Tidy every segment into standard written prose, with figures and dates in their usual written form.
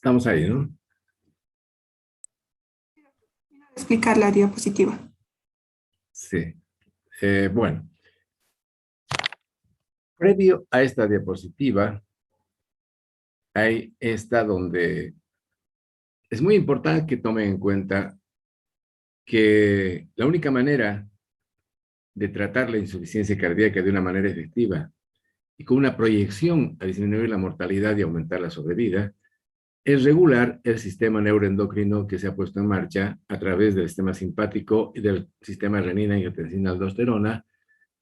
Estamos ahí, ¿no? Explicar la diapositiva. Sí. Bueno, previo a esta diapositiva, hay esta donde es muy importante que tomen en cuenta que la única manera de tratar la insuficiencia cardíaca de una manera efectiva y con una proyección a disminuir la mortalidad y aumentar la sobrevida es regular el sistema neuroendocrino que se ha puesto en marcha a través del sistema simpático y del sistema renina, angiotensina, aldosterona,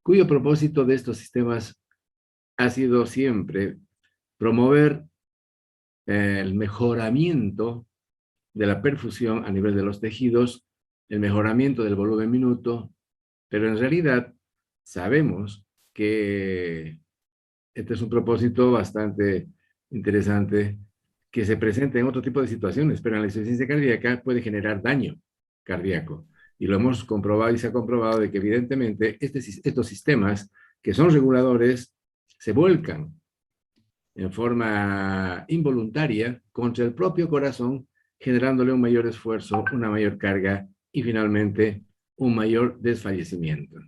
cuyo propósito de estos sistemas ha sido siempre promover el mejoramiento de la perfusión a nivel de los tejidos, el mejoramiento del volumen minuto, pero en realidad sabemos que este es un propósito bastante interesante que se presenta en otro tipo de situaciones, pero en la insuficiencia cardíaca puede generar daño cardíaco. Y lo hemos comprobado y se ha comprobado de que evidentemente estos sistemas que son reguladores se vuelcan en forma involuntaria contra el propio corazón, generándole un mayor esfuerzo, una mayor carga y finalmente un mayor desfallecimiento.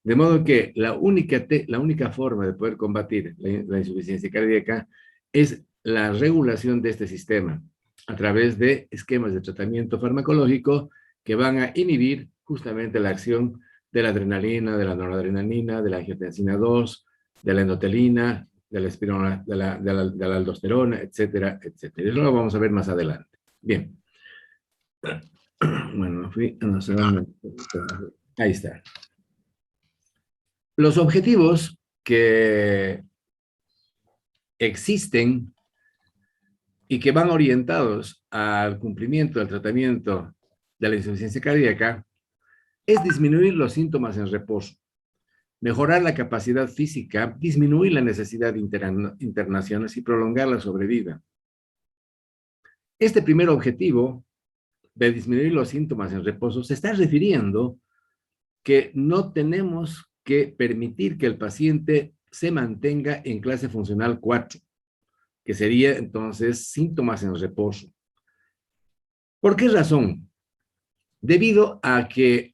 De modo que la única forma de poder combatir la insuficiencia cardíaca es la regulación de este sistema a través de esquemas de tratamiento farmacológico que van a inhibir justamente la acción de la adrenalina, de la noradrenalina, de la angiotensina 2, de la endotelina, de la espirona, de la aldosterona, etcétera, etcétera. Eso lo vamos a ver más adelante. Bien. Bueno, ahí está. Los objetivos que existen y que van orientados al cumplimiento del tratamiento de la insuficiencia cardíaca es disminuir los síntomas en reposo, mejorar la capacidad física, disminuir la necesidad de internaciones y prolongar la sobrevida. Este primer objetivo de disminuir los síntomas en reposo se está refiriendo que no tenemos que permitir que el paciente se mantenga en clase funcional 4, que sería entonces síntomas en reposo. ¿Por qué razón? Debido a que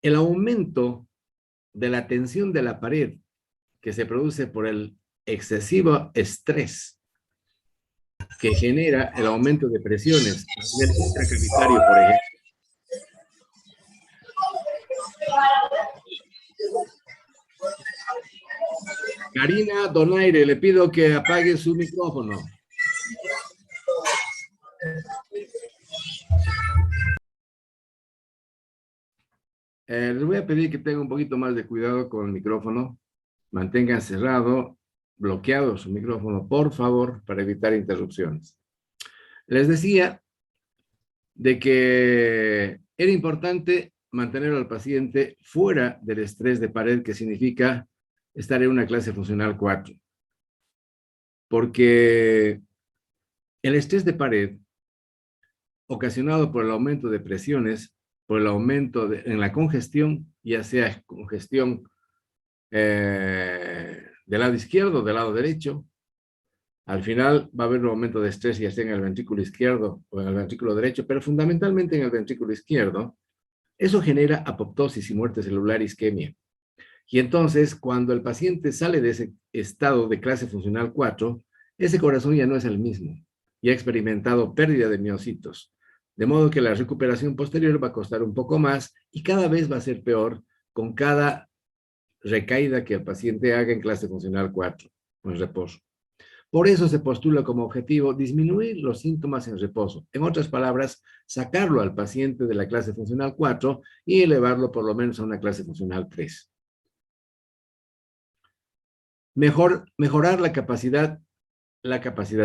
el aumento de la tensión de la pared que se produce por el excesivo estrés que genera el aumento de presiones a nivel intracavitario, por ejemplo. Karina Donaire, le pido que apague su micrófono. Les voy a pedir que tengan un poquito más de cuidado con el micrófono. Mantengan cerrado, bloqueado su micrófono, por favor, para evitar interrupciones. Les decía de que era importante mantener al paciente fuera del estrés de pared, que significa estar en una clase funcional 4. Porque el estrés de pared, ocasionado por el aumento de presiones, por el aumento en la congestión, ya sea congestión del lado izquierdo o del lado derecho, al final va a haber un aumento de estrés ya sea en el ventrículo izquierdo o en el ventrículo derecho, pero fundamentalmente en el ventrículo izquierdo. Eso genera apoptosis y muerte celular, isquemia. Y entonces, cuando el paciente sale de ese estado de clase funcional 4, ese corazón ya no es el mismo y ha experimentado pérdida de miocitos. De modo que la recuperación posterior va a costar un poco más y cada vez va a ser peor con cada recaída que el paciente haga en clase funcional 4, o en reposo. Por eso se postula como objetivo disminuir los síntomas en reposo. En otras palabras, sacarlo al paciente de la clase funcional 4 y elevarlo por lo menos a una clase funcional 3. Mejorar la capacidad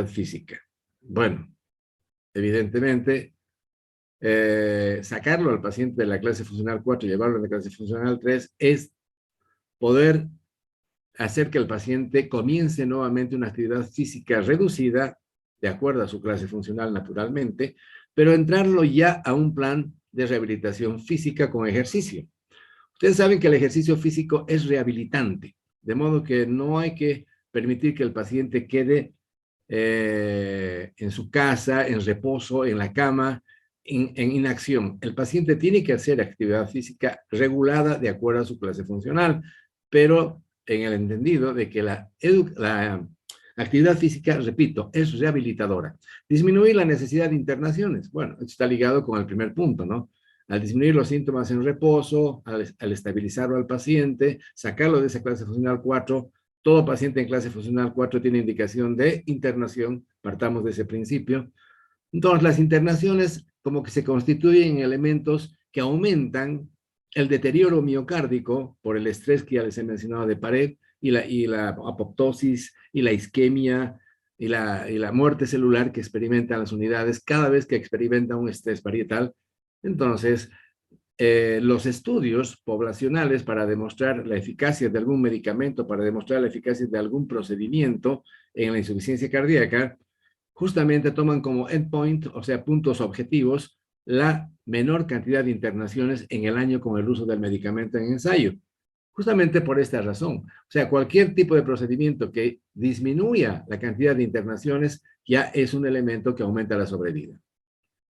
física. Bueno, evidentemente, sacarlo al paciente de la clase funcional 4 y llevarlo a la clase funcional 3 es poder hacer que el paciente comience nuevamente una actividad física reducida, de acuerdo a su clase funcional naturalmente, pero entrarlo ya a un plan de rehabilitación física con ejercicio. Ustedes saben que el ejercicio físico es rehabilitante, de modo que no hay que permitir que el paciente quede en su casa, en reposo, en la cama, en inacción. El paciente tiene que hacer actividad física regulada de acuerdo a su clase funcional, pero en el entendido de que la actividad física, repito, es rehabilitadora. Disminuir la necesidad de internaciones. Bueno, esto está ligado con el primer punto, ¿no? Al disminuir los síntomas en reposo, al estabilizarlo al paciente, sacarlo de esa clase funcional 4, todo paciente en clase funcional 4 tiene indicación de internación, partamos de ese principio. Entonces, las internaciones como que se constituyen en elementos que aumentan el deterioro miocárdico por el estrés que ya les he mencionado de pared y la apoptosis y la isquemia y la muerte celular que experimentan las unidades cada vez que experimentan un estrés parietal. Entonces, los estudios poblacionales para demostrar la eficacia de algún medicamento, para demostrar la eficacia de algún procedimiento en la insuficiencia cardíaca, justamente toman como endpoint, o sea, puntos objetivos, la menor cantidad de internaciones en el año con el uso del medicamento en ensayo. Justamente por esta razón. O sea, cualquier tipo de procedimiento que disminuya la cantidad de internaciones ya es un elemento que aumenta la sobrevida.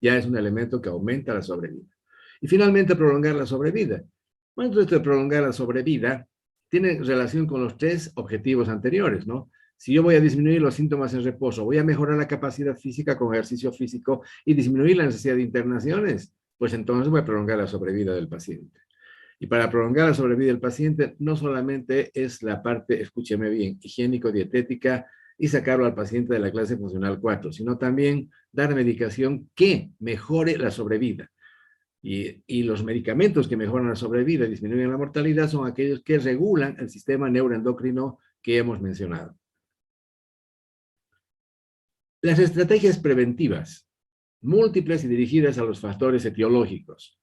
Ya es un elemento que aumenta la sobrevida. Y finalmente, prolongar la sobrevida. Bueno, esto de prolongar la sobrevida tiene relación con los tres objetivos anteriores, ¿no? Si yo voy a disminuir los síntomas en reposo, voy a mejorar la capacidad física con ejercicio físico y disminuir la necesidad de internaciones, pues entonces voy a prolongar la sobrevida del paciente. Y para prolongar la sobrevida del paciente, no solamente es la parte, escúcheme bien, higiénico-dietética y sacarlo al paciente de la clase funcional 4, sino también dar medicación que mejore la sobrevida. Y los medicamentos que mejoran la sobrevida y disminuyen la mortalidad son aquellos que regulan el sistema neuroendocrino que hemos mencionado. Las estrategias preventivas, múltiples y dirigidas a los factores etiológicos.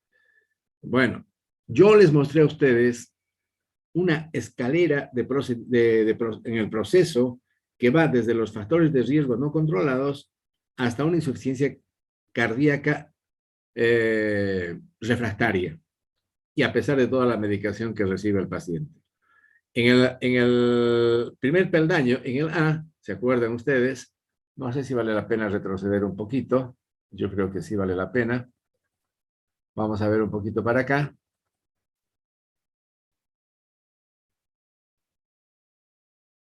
Bueno, yo les mostré a ustedes una escalera en el proceso que va desde los factores de riesgo no controlados hasta una insuficiencia cardíaca refractaria, y a pesar de toda la medicación que recibe el paciente. En el primer peldaño, en el A, ¿se acuerdan ustedes? No sé si vale la pena retroceder un poquito. Yo creo que sí vale la pena. Vamos a ver un poquito para acá.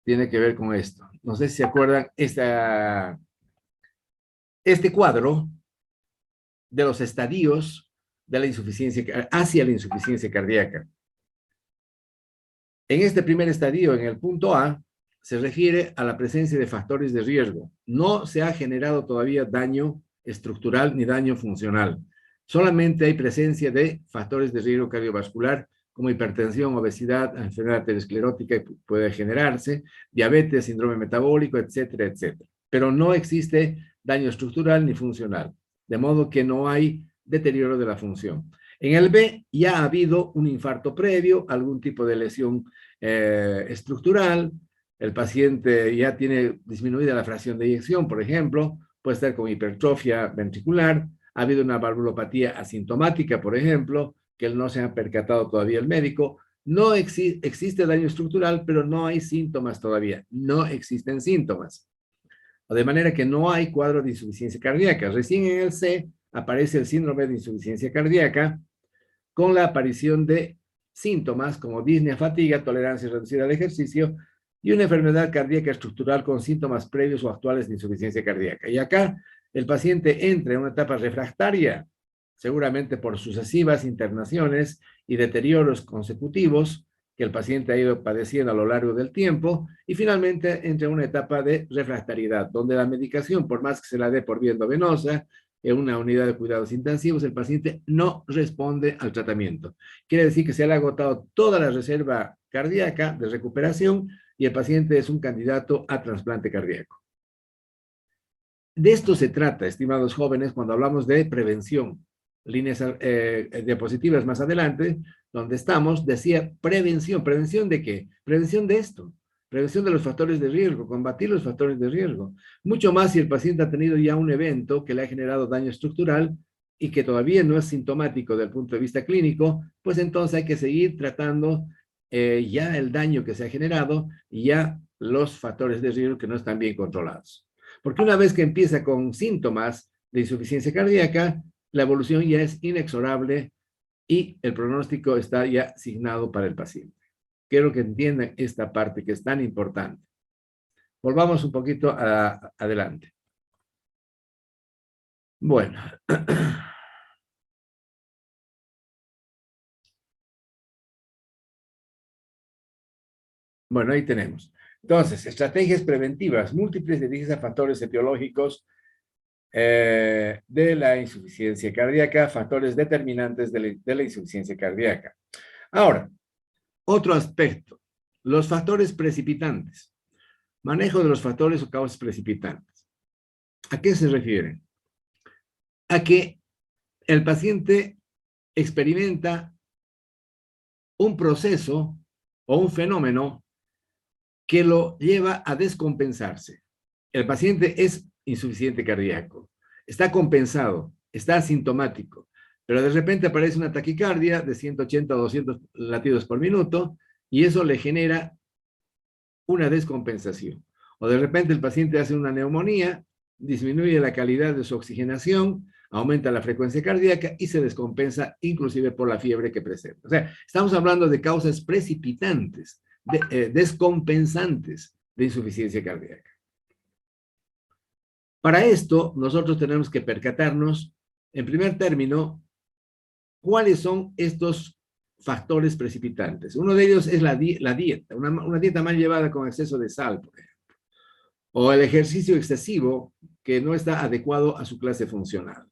Tiene que ver con esto. No sé si se acuerdan este cuadro de los estadios de la insuficiencia, hacia la insuficiencia cardíaca. En este primer estadio, en el punto A, se refiere a la presencia de factores de riesgo. No se ha generado todavía daño estructural ni daño funcional. Solamente hay presencia de factores de riesgo cardiovascular como hipertensión, obesidad, enfermedad aterosclerótica que puede generarse, diabetes, síndrome metabólico, etcétera, etcétera. Pero no existe daño estructural ni funcional, de modo que no hay deterioro de la función. En el B ya ha habido un infarto previo, algún tipo de lesión estructural, el paciente ya tiene disminuida la fracción de eyección, por ejemplo, puede estar con hipertrofia ventricular, ha habido una valvulopatía asintomática, por ejemplo, que no se ha percatado todavía el médico. No existe daño estructural, pero no hay síntomas todavía, no existen síntomas. De manera que no hay cuadro de insuficiencia cardíaca. Recién en el C aparece el síndrome de insuficiencia cardíaca con la aparición de síntomas como disnea, fatiga, tolerancia reducida al ejercicio y una enfermedad cardíaca estructural con síntomas previos o actuales de insuficiencia cardíaca. Y acá el paciente entra en una etapa refractaria, seguramente por sucesivas internaciones y deterioros consecutivos que el paciente ha ido padeciendo a lo largo del tiempo, y finalmente entra en una etapa de refractariedad, donde la medicación, por más que se la dé por vía endovenosa, en una unidad de cuidados intensivos, el paciente no responde al tratamiento. Quiere decir que se le ha agotado toda la reserva cardíaca de recuperación y el paciente es un candidato a trasplante cardíaco. De esto se trata, estimados jóvenes, cuando hablamos de prevención. Líneas diapositivas más adelante, donde estamos, decía prevención. ¿Prevención de qué? Prevención de esto. Prevención de los factores de riesgo, combatir los factores de riesgo. Mucho más si el paciente ha tenido ya un evento que le ha generado daño estructural y que todavía no es sintomático desde el punto de vista clínico, pues entonces hay que seguir tratando ya el daño que se ha generado y ya los factores de riesgo que no están bien controlados. Porque una vez que empieza con síntomas de insuficiencia cardíaca, la evolución ya es inexorable y el pronóstico está ya asignado para el paciente. Quiero que entiendan esta parte que es tan importante. Volvamos un poquito adelante. Bueno. Bueno, ahí tenemos. Entonces, estrategias preventivas múltiples dirigidas a factores etiológicos de la insuficiencia cardíaca, factores determinantes de la insuficiencia cardíaca. Ahora, otro aspecto, los factores precipitantes. Manejo de los factores o causas precipitantes. ¿A qué se refieren? A que el paciente experimenta un proceso o un fenómeno que lo lleva a descompensarse. El paciente es insuficiente cardíaco, está compensado, está asintomático, pero de repente aparece una taquicardia de 180 a 200 latidos por minuto y eso le genera una descompensación. O de repente el paciente hace una neumonía, disminuye la calidad de su oxigenación, aumenta la frecuencia cardíaca y se descompensa inclusive por la fiebre que presenta. O sea, estamos hablando de causas precipitantes, descompensantes de insuficiencia cardíaca. Para esto, nosotros tenemos que percatarnos, en primer término, cuáles son estos factores precipitantes. Uno de ellos es la dieta, una dieta mal llevada con exceso de sal, por ejemplo, o el ejercicio excesivo que no está adecuado a su clase funcional.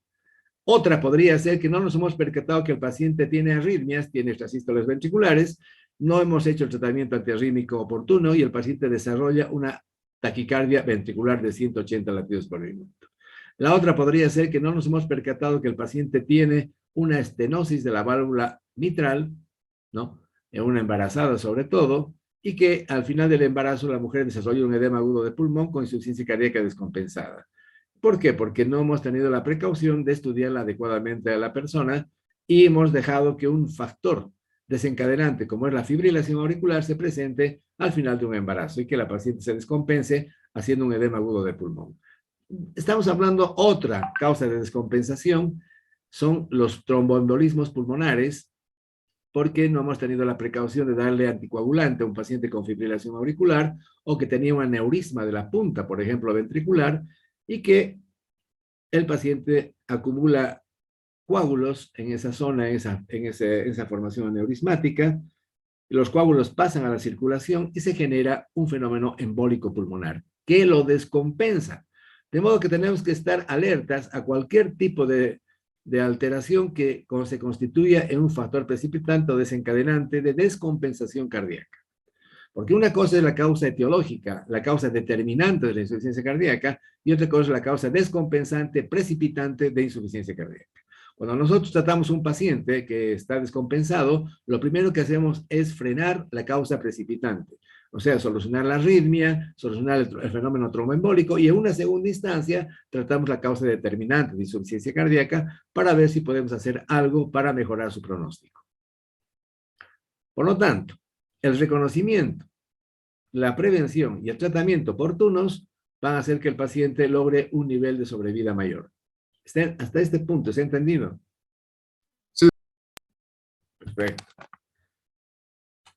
Otra podría ser que no nos hemos percatado que el paciente tiene arritmias, tiene estas sístoles ventriculares, no hemos hecho el tratamiento antiarrítmico oportuno y el paciente desarrolla una taquicardia ventricular de 180 latidos por minuto. La otra podría ser que no nos hemos percatado que el paciente tiene una estenosis de la válvula mitral, ¿no? En una embarazada sobre todo, y que al final del embarazo la mujer desarrolla un edema agudo de pulmón con insuficiencia cardíaca descompensada. ¿Por qué? Porque no hemos tenido la precaución de estudiar adecuadamente a la persona y hemos dejado que un factor desencadenante, como es la fibrilación auricular, se presente al final de un embarazo y que la paciente se descompense haciendo un edema agudo de pulmón. Estamos hablando otra causa de descompensación, son los tromboembolismos pulmonares, porque no hemos tenido la precaución de darle anticoagulante a un paciente con fibrilación auricular o que tenía un aneurisma de la punta, por ejemplo, ventricular, y que el paciente acumula coágulos en esa zona, en esa formación aneurismática, los coágulos pasan a la circulación y se genera un fenómeno embólico pulmonar que lo descompensa. De modo que tenemos que estar alertas a cualquier tipo de alteración que se constituya en un factor precipitante o desencadenante de descompensación cardíaca. Porque una cosa es la causa etiológica, la causa determinante de la insuficiencia cardíaca, y otra cosa es la causa descompensante, precipitante de insuficiencia cardíaca. Cuando nosotros tratamos un paciente que está descompensado, lo primero que hacemos es frenar la causa precipitante. O sea, solucionar la arritmia, solucionar el fenómeno tromboembólico y en una segunda instancia tratamos la causa determinante de insuficiencia cardíaca para ver si podemos hacer algo para mejorar su pronóstico. Por lo tanto, el reconocimiento, la prevención y el tratamiento oportunos van a hacer que el paciente logre un nivel de sobrevida mayor. Hasta este punto, ¿se ha entendido? Sí. Perfecto.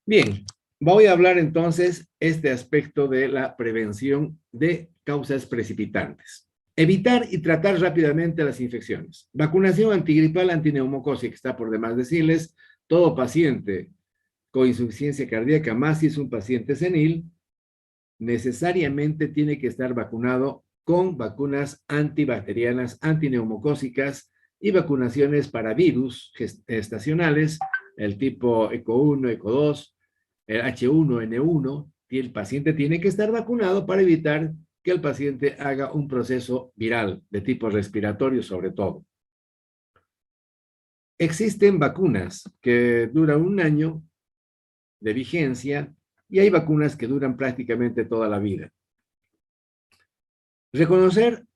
Bien, voy a hablar entonces este aspecto de la prevención de causas precipitantes. Evitar y tratar rápidamente las infecciones. Vacunación antigripal antineumocócica, está por demás decirles, todo paciente con insuficiencia cardíaca, más si es un paciente senil, necesariamente tiene que estar vacunado con vacunas antibacterianas, antineumocócicas y vacunaciones para virus estacionales, el tipo ECO1, ECO2, el H1N1, y el paciente tiene que estar vacunado para evitar que el paciente haga un proceso viral de tipo respiratorio sobre todo. Existen vacunas que duran un año de vigencia y hay vacunas que duran prácticamente toda la vida. Reconocer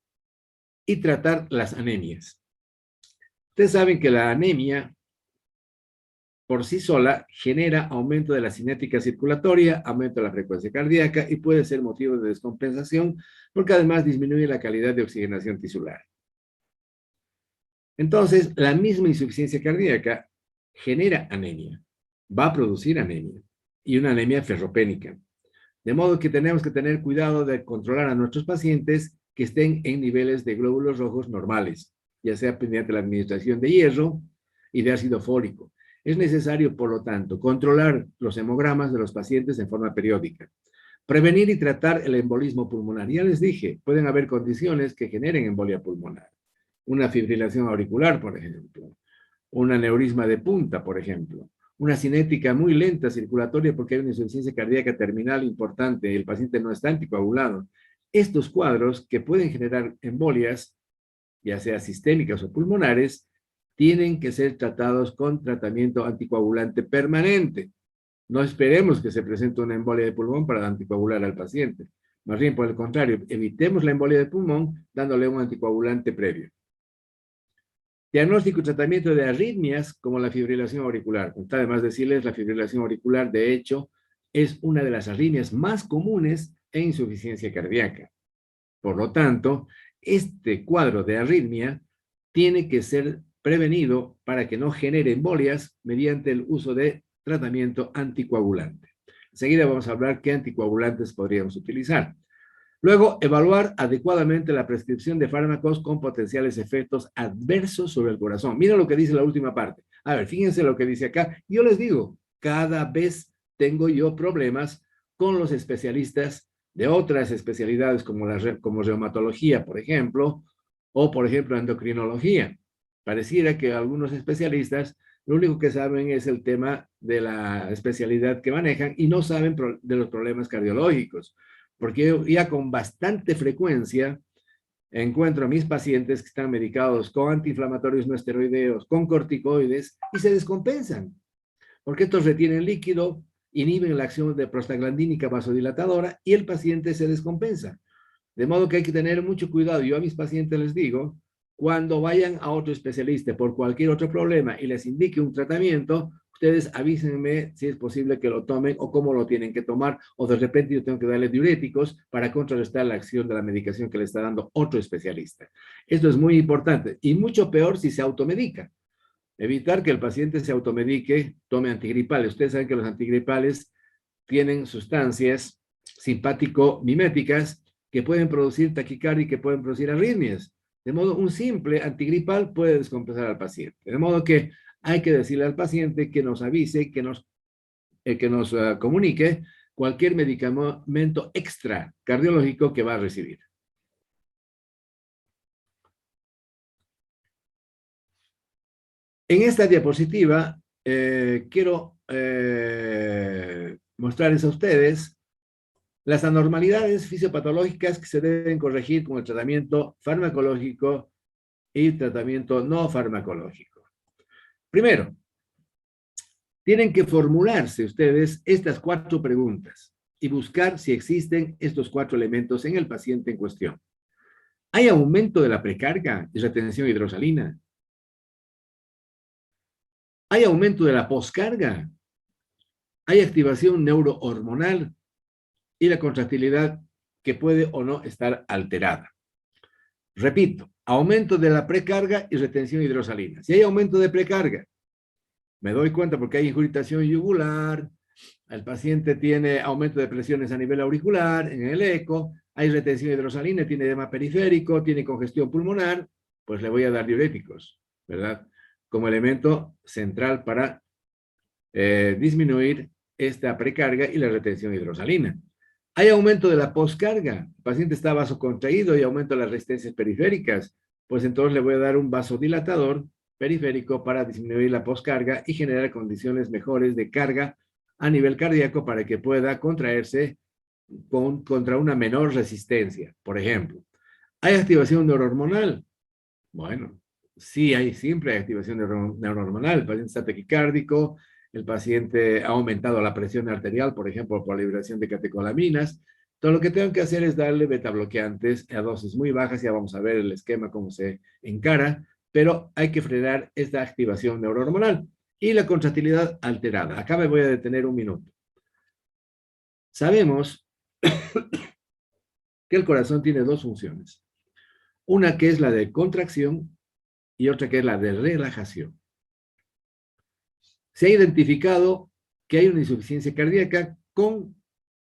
y tratar las anemias. Ustedes saben que la anemia, por sí sola genera aumento de la cinética circulatoria, aumento de la frecuencia cardíaca y puede ser motivo de descompensación porque además disminuye la calidad de oxigenación tisular. Entonces, la misma insuficiencia cardíaca genera anemia, va a producir anemia y una anemia ferropénica. De modo que tenemos que tener cuidado de controlar a nuestros pacientes que estén en niveles de glóbulos rojos normales, ya sea mediante la administración de hierro y de ácido fólico. Es necesario, por lo tanto, controlar los hemogramas de los pacientes en forma periódica. Prevenir y tratar el embolismo pulmonar. Ya les dije, pueden haber condiciones que generen embolia pulmonar. Una fibrilación auricular, por ejemplo. Un aneurisma de punta, por ejemplo. Una cinética muy lenta circulatoria porque hay una insuficiencia cardíaca terminal importante y el paciente no está anticoagulado. Estos cuadros que pueden generar embolias, ya sea sistémicas o pulmonares, tienen que ser tratados con tratamiento anticoagulante permanente. No esperemos que se presente una embolia de pulmón para anticoagular al paciente. Más bien, por el contrario, evitemos la embolia de pulmón dándole un anticoagulante previo. Diagnóstico y tratamiento de arritmias como la fibrilación auricular. Está de más decirles, la fibrilación auricular, de hecho, es una de las arritmias más comunes en insuficiencia cardíaca. Por lo tanto, este cuadro de arritmia tiene que ser prevenido para que no genere embolias mediante el uso de tratamiento anticoagulante. Enseguida vamos a hablar qué anticoagulantes podríamos utilizar. Luego, evaluar adecuadamente la prescripción de fármacos con potenciales efectos adversos sobre el corazón. Mira lo que dice la última parte. A ver, fíjense lo que dice acá. Yo les digo, cada vez tengo yo problemas con los especialistas de otras especialidades como reumatología, por ejemplo, o por ejemplo endocrinología. Pareciera que algunos especialistas lo único que saben es el tema de la especialidad que manejan y no saben de los problemas cardiológicos. Porque yo ya con bastante frecuencia encuentro a mis pacientes que están medicados con antiinflamatorios no esteroideos, con corticoides, y se descompensan. Porque estos retienen líquido, inhiben la acción de prostaglandínica vasodilatadora y el paciente se descompensa. De modo que hay que tener mucho cuidado. Yo a mis pacientes les digo, cuando vayan a otro especialista por cualquier otro problema y les indique un tratamiento, ustedes avísenme si es posible que lo tomen o cómo lo tienen que tomar, o de repente yo tengo que darle diuréticos para contrarrestar la acción de la medicación que le está dando otro especialista. Esto es muy importante y mucho peor si se automedica. Evitar que el paciente se automedique, tome antigripales. Ustedes saben que los antigripales tienen sustancias simpático-miméticas que pueden producir taquicardia y que pueden producir arritmias. De modo, un simple antigripal puede descompensar al paciente. De modo que hay que decirle al paciente que nos avise, que nos comunique cualquier medicamento extra cardiológico que va a recibir. En esta diapositiva quiero mostrarles a ustedes las anormalidades fisiopatológicas que se deben corregir con el tratamiento farmacológico y tratamiento no farmacológico. Primero, tienen que formularse ustedes estas 4 preguntas y buscar si existen estos 4 elementos en el paciente en cuestión. ¿Hay aumento de la precarga y retención hidrosalina? ¿Hay aumento de la poscarga? ¿Hay activación neurohormonal? Y la contractilidad que puede o no estar alterada. Repito, aumento de la precarga y retención hidrosalina. Si hay aumento de precarga, me doy cuenta porque hay ingurgitación yugular, el paciente tiene aumento de presiones a nivel auricular, en el eco, hay retención hidrosalina, tiene edema periférico, tiene congestión pulmonar, pues le voy a dar diuréticos, ¿verdad? Como elemento central para disminuir esta precarga y la retención hidrosalina. Hay aumento de la poscarga, el paciente está vasocontraído y aumento de las resistencias periféricas, pues entonces le voy a dar un vasodilatador periférico para disminuir la poscarga y generar condiciones mejores de carga a nivel cardíaco para que pueda contraerse contra una menor resistencia, por ejemplo. ¿Hay activación neurohormonal? Bueno, sí, siempre hay activación neurohormonal. El paciente está taquicárdico, el paciente ha aumentado la presión arterial, por ejemplo, por la liberación de catecolaminas. Todo lo que tengo que hacer es darle betabloqueantes a dosis muy bajas. Ya vamos a ver el esquema, cómo se encara, pero hay que frenar esta activación neurohormonal. y la contractilidad alterada. Acá me voy a detener un minuto. Sabemos que el corazón tiene dos funciones. Una que es la de contracción y otra que es la de relajación. Se ha identificado que hay una insuficiencia cardíaca con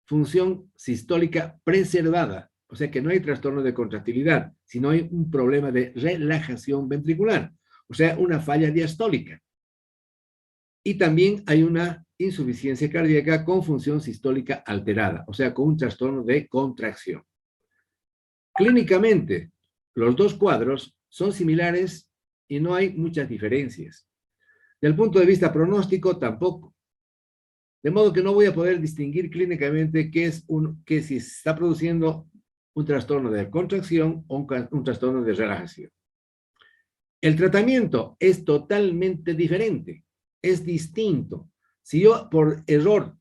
función sistólica preservada, o sea que no hay trastorno de contractilidad, sino hay un problema de relajación ventricular, o sea, una falla diastólica. Y también hay una insuficiencia cardíaca con función sistólica alterada, o sea, con un trastorno de contracción. Clínicamente, los dos cuadros son similares y no hay muchas diferencias. Desde el punto de vista pronóstico, tampoco. De modo que no voy a poder distinguir clínicamente que si se está produciendo un trastorno de contracción o un trastorno de relajación. El tratamiento es totalmente diferente, es distinto. Si yo por error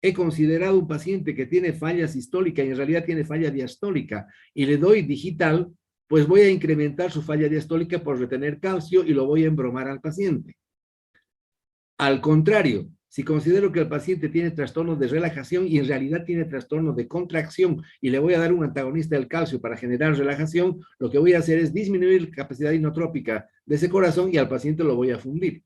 he considerado un paciente que tiene falla sistólica y en realidad tiene falla diastólica y le doy digital, pues voy a incrementar su falla diastólica por retener calcio y lo voy a embromar al paciente. Al contrario, si considero que el paciente tiene trastorno de relajación y en realidad tiene trastorno de contracción y le voy a dar un antagonista del calcio para generar relajación, lo que voy a hacer es disminuir la capacidad inotrópica de ese corazón y al paciente lo voy a fundir.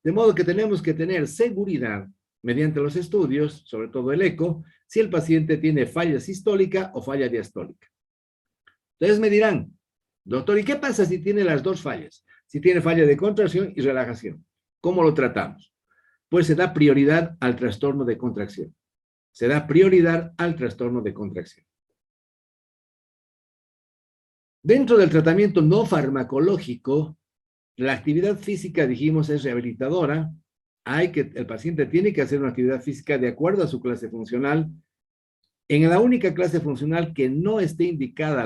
De modo que tenemos que tener seguridad mediante los estudios, sobre todo el eco, si el paciente tiene falla sistólica o falla diastólica. Entonces me dirán, doctor, ¿y qué pasa si tiene las dos fallas? Si tiene falla de contracción y relajación. ¿Cómo lo tratamos? Pues se da prioridad al trastorno de contracción. Se da prioridad al trastorno de contracción. Dentro del tratamiento no farmacológico, la actividad física, dijimos, es rehabilitadora. El paciente tiene que hacer una actividad física de acuerdo a su clase funcional. En la única clase funcional que no esté indicada,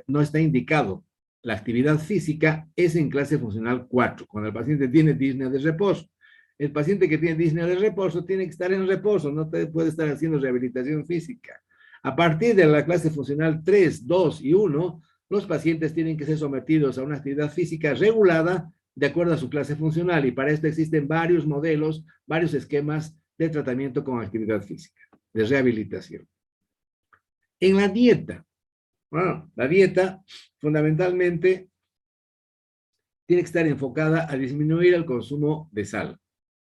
no está indicado la actividad física es en clase funcional 4, cuando el paciente tiene disnea de reposo. El paciente que tiene disnea de reposo tiene que estar en reposo, no puede estar haciendo rehabilitación física. A partir de la clase funcional 3, 2 y 1, los pacientes tienen que ser sometidos a una actividad física regulada de acuerdo a su clase funcional y para esto existen varios modelos, varios esquemas de tratamiento con actividad física, de rehabilitación. En la dieta, bueno, la dieta fundamentalmente tiene que estar enfocada a disminuir el consumo de sal,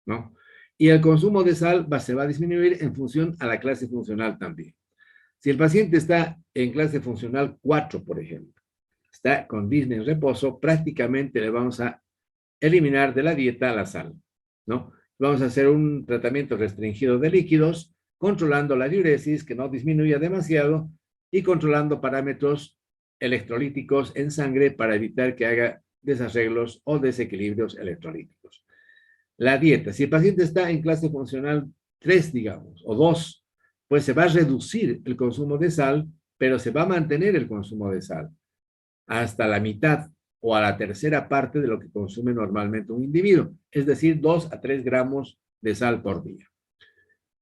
¿no? Y el consumo de sal se va a disminuir en función a la clase funcional también. Si el paciente está en clase funcional 4, por ejemplo, está con disnea en reposo, prácticamente le vamos a eliminar de la dieta la sal, ¿no? Vamos a hacer un tratamiento restringido de líquidos, controlando la diuresis, que no disminuya demasiado, y controlando parámetros electrolíticos en sangre para evitar que haga desarreglos o desequilibrios electrolíticos. La dieta, si el paciente está en clase funcional 3, digamos, o 2, pues se va a reducir el consumo de sal, pero se va a mantener el consumo de sal hasta la mitad o a la tercera parte de lo que consume normalmente un individuo, es decir, 2 a 3 gramos de sal por día.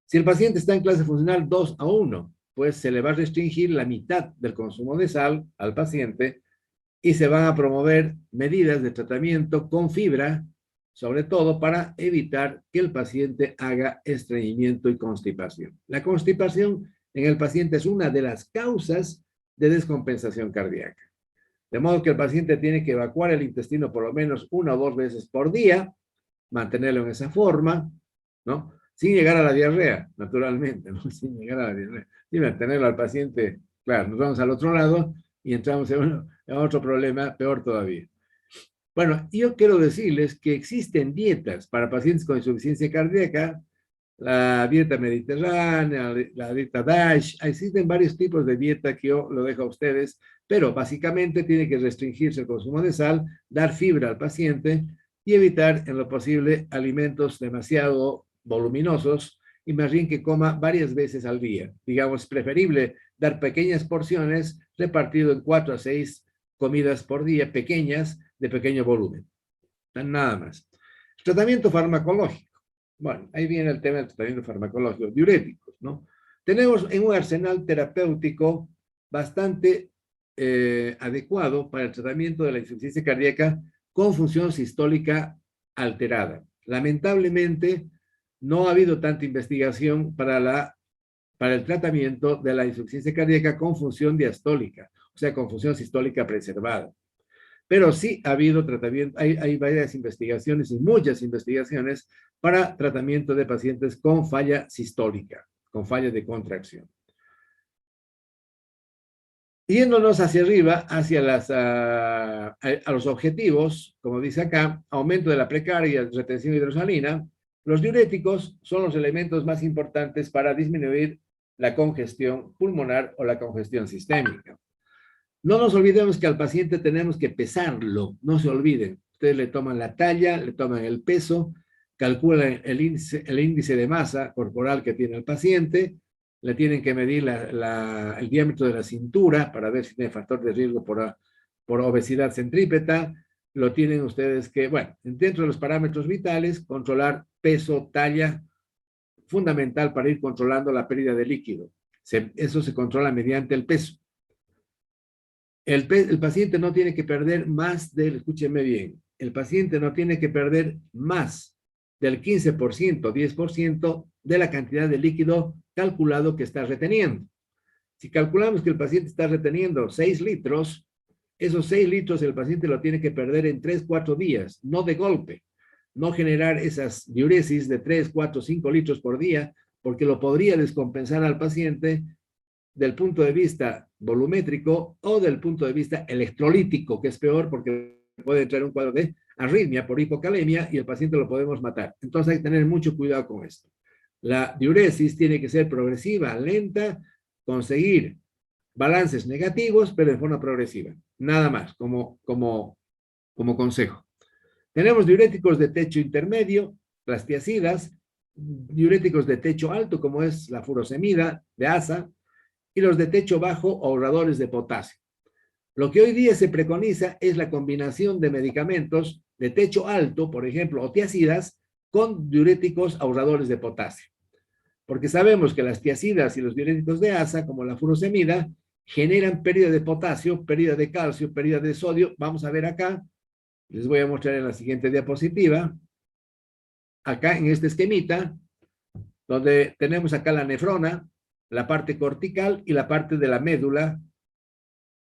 Si el paciente está en clase funcional 2 a 1, pues se le va a restringir la mitad del consumo de sal al paciente y se van a promover medidas de tratamiento con fibra, sobre todo para evitar que el paciente haga estreñimiento y constipación. La constipación en el paciente es una de las causas de descompensación cardíaca. De modo que el paciente tiene que evacuar el intestino por lo menos 1 o 2 veces por día, mantenerlo en esa forma, ¿no? Sin llegar a la diarrea, naturalmente, ¿no? Sin llegar a la diarrea. Y mantenerlo al paciente, claro, nos vamos al otro lado y entramos en otro problema peor todavía. Bueno, yo quiero decirles que existen dietas para pacientes con insuficiencia cardíaca, la dieta mediterránea, la dieta DASH, existen varios tipos de dieta que yo lo dejo a ustedes, pero básicamente tiene que restringirse el consumo de sal, dar fibra al paciente y evitar en lo posible alimentos demasiado voluminosos y más bien que coma varias veces al día. Digamos, es preferible dar pequeñas porciones repartido en 4 a 6 comidas por día, pequeñas, de pequeño volumen. Nada más. Tratamiento farmacológico. Bueno, ahí viene el tema del tratamiento farmacológico, diuréticos, ¿no? Tenemos en un arsenal terapéutico bastante adecuado para el tratamiento de la insuficiencia cardíaca con función sistólica alterada. lamentablemente, no ha habido tanta investigación para el tratamiento de la insuficiencia cardíaca con función diastólica, o sea, con función sistólica preservada. Pero sí ha habido tratamiento, hay varias investigaciones y muchas investigaciones para tratamiento de pacientes con falla sistólica, con falla de contracción. Yéndonos hacia arriba, hacia a los objetivos, como dice acá, aumento de la precardia, retención hidrosalina, los diuréticos son los elementos más importantes para disminuir la congestión pulmonar o la congestión sistémica. No nos olvidemos que al paciente tenemos que pesarlo, no se olviden. Ustedes le toman la talla, le toman el peso, calculan el índice de masa corporal que tiene el paciente, le tienen que medir el diámetro de la cintura para ver si tiene factor de riesgo por obesidad centrípeta. Lo tienen ustedes que, bueno, dentro de los parámetros vitales, controlar peso, talla, fundamental para ir controlando la pérdida de líquido. Eso se controla mediante el peso. El paciente no tiene que perder más escúcheme bien, el paciente no tiene que perder más del 15%, 10% de la cantidad de líquido calculado que está reteniendo. Si calculamos que el paciente está reteniendo 6 litros, esos 6 litros el paciente lo tiene que perder en 3, 4 días, no de golpe. No generar esas diuresis de 3, 4, 5 litros por día, porque lo podría descompensar al paciente del punto de vista volumétrico o del punto de vista electrolítico, que es peor porque puede entrar un cuadro de arritmia por hipocalemia y el paciente lo podemos matar. Entonces hay que tener mucho cuidado con esto. La diuresis tiene que ser progresiva, lenta, conseguir balances negativos, pero de forma progresiva. Nada más, como consejo. Tenemos diuréticos de techo intermedio, las tiacidas, diuréticos de techo alto, como es la furosemida de ASA, y los de techo bajo, ahorradores de potasio. Lo que hoy día se preconiza es la combinación de medicamentos de techo alto, por ejemplo, o tiacidas, con diuréticos ahorradores de potasio. Porque sabemos que las tiacidas y los diuréticos de ASA, como la furosemida, generan pérdida de potasio, pérdida de calcio, pérdida de sodio. Vamos a ver acá, les voy a mostrar en la siguiente diapositiva, acá en este esquemita, donde tenemos acá la nefrona, la parte cortical y la parte de la médula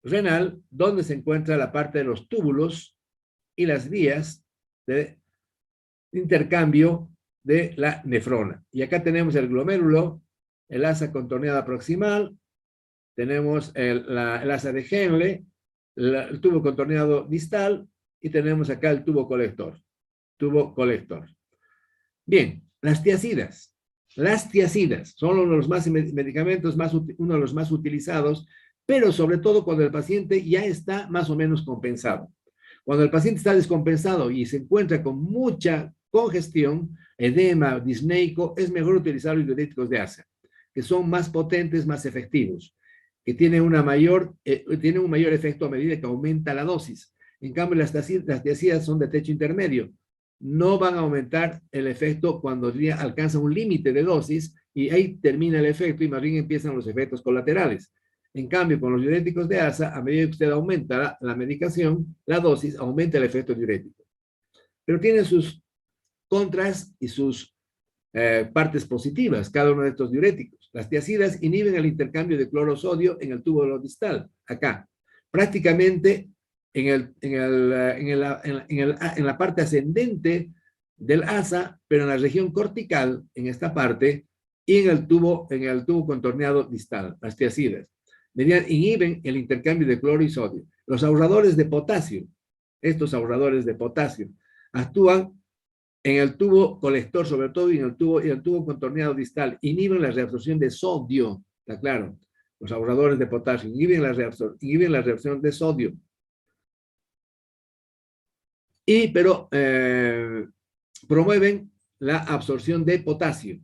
renal, donde se encuentra la parte de los túbulos y las vías de intercambio de la nefrona. Y acá tenemos el glomérulo, el asa contorneada proximal, tenemos el asa de Henle, el tubo contorneado distal y tenemos acá el tubo colector. Bien, las tiacidas. Las tiacidas son uno de los medicamentos uno de los más utilizados, pero sobre todo cuando el paciente ya está más o menos compensado. Cuando el paciente está descompensado y se encuentra con mucha congestión, edema, disneico, es mejor utilizar los diuréticos de ASA, que son más potentes, más efectivos, que tienen un mayor efecto a medida que aumenta la dosis. En cambio, las tiacidas son de techo intermedio. No van a aumentar el efecto cuando ya alcanza un límite de dosis y ahí termina el efecto y más bien empiezan los efectos colaterales. En cambio, con los diuréticos de ASA, a medida que usted aumenta la medicación, la dosis, aumenta el efecto diurético. Pero tiene sus contras y sus partes positivas, cada uno de estos diuréticos. Las tiacidas inhiben el intercambio de cloro-sodio en el tubo distal, acá. Prácticamente en la parte ascendente del asa, pero en la región cortical, en esta parte, y en el tubo contorneado distal, las tiacidas. Inhiben el intercambio de cloro y sodio. Los ahorradores de potasio, estos ahorradores de potasio, actúan en el tubo colector, sobre todo, y en el tubo contorneado distal, inhiben la reabsorción de sodio, ¿está claro? Los ahorradores de potasio inhiben la reabsorción de sodio. Pero promueven la absorción de potasio.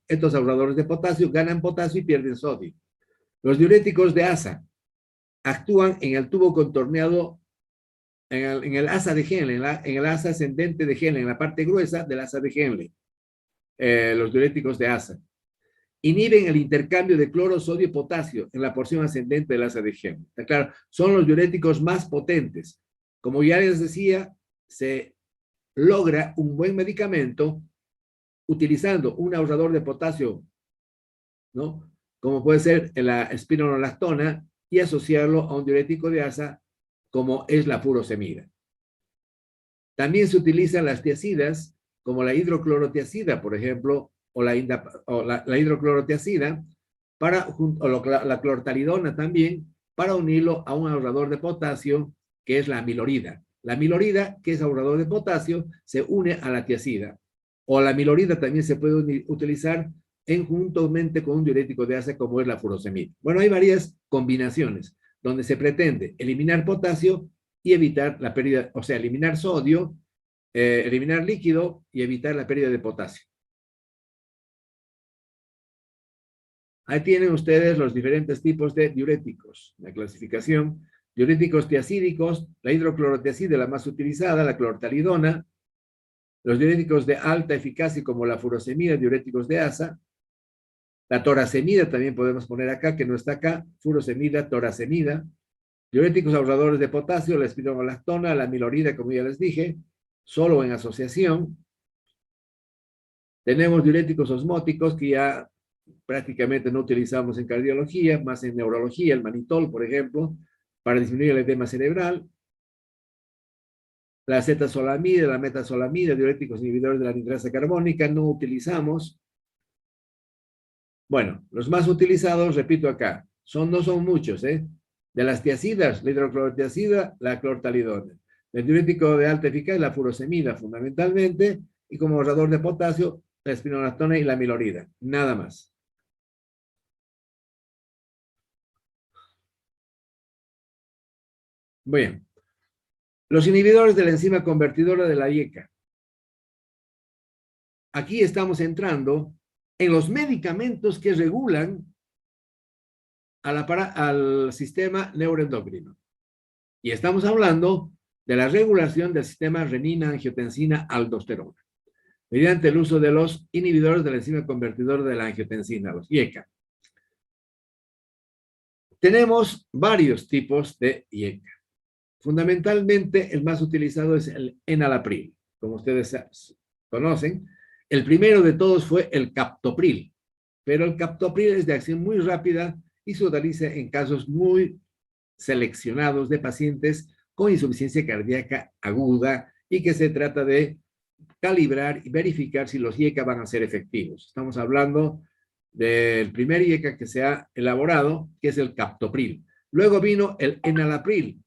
Estos ahorradores de potasio ganan potasio y pierden sodio. Los diuréticos de ASA actúan en el tubo contorneado, en el asa de Henle, en el asa ascendente de Henle, en la parte gruesa del asa de Henle. Los diuréticos de ASA inhiben el intercambio de cloro, sodio y potasio en la porción ascendente del asa de Henle. ¿Está claro? Son los diuréticos más potentes. Como ya les decía, se logra un buen medicamento utilizando un ahorrador de potasio, ¿no? Como puede ser la espironolactona, y asociarlo a un diurético de asa como es la furosemida. También se utilizan las tiacidas, como la hidroclorotiacida, por ejemplo, o la hidroclorotiacida, la clortalidona también, para unirlo a un ahorrador de potasio, que es la amilorida. La amilorida, que es ahorrador de potasio, se une a la tiacida. O la amilorida también se puede utilizar juntamente con un diurético de asa, como es la furosemida. Bueno, hay varias combinaciones donde se pretende eliminar potasio y evitar la pérdida, o sea, eliminar sodio, eliminar líquido y evitar la pérdida de potasio. Ahí tienen ustedes los diferentes tipos de diuréticos, la clasificación. Diuréticos tiacídicos, la hidroclorotiacida, la más utilizada, la clortalidona. Los diuréticos de alta eficacia, como la furosemida, diuréticos de asa. La toracemida también podemos poner acá, que no está acá, furosemida, toracemida. Diuréticos ahorradores de potasio, la espironolactona, la amilorida, como ya les dije, solo en asociación. Tenemos diuréticos osmóticos que ya prácticamente no utilizamos en cardiología, más en neurología, el manitol, por ejemplo, para disminuir el edema cerebral. La acetazolamida, la metazolamida, diuréticos inhibidores de la anhidrasa carbónica, no utilizamos. Bueno, los más utilizados, repito acá, no son muchos, ¿eh? De las tiacidas, la hidroclorotiacida, la clortalidona. El diurético de alta eficacia, la furosemida, fundamentalmente, y como ahorrador de potasio, la espironolactona y la amilorida. Nada más. Bien. Los inhibidores de la enzima convertidora de la IECA. Aquí estamos entrando en los medicamentos que regulan al sistema neuroendocrino. Y estamos hablando de la regulación del sistema renina-angiotensina-aldosterona, mediante el uso de los inhibidores de la enzima convertidora de la angiotensina, los IECA. Tenemos varios tipos de IECA. Fundamentalmente, el más utilizado es el enalapril, como ustedes conocen. El primero de todos fue el captopril, pero el captopril es de acción muy rápida y se utiliza en casos muy seleccionados de pacientes con insuficiencia cardíaca aguda y que se trata de calibrar y verificar si los IECA van a ser efectivos. Estamos hablando del primer IECA que se ha elaborado, que es el captopril. Luego vino el enalapril,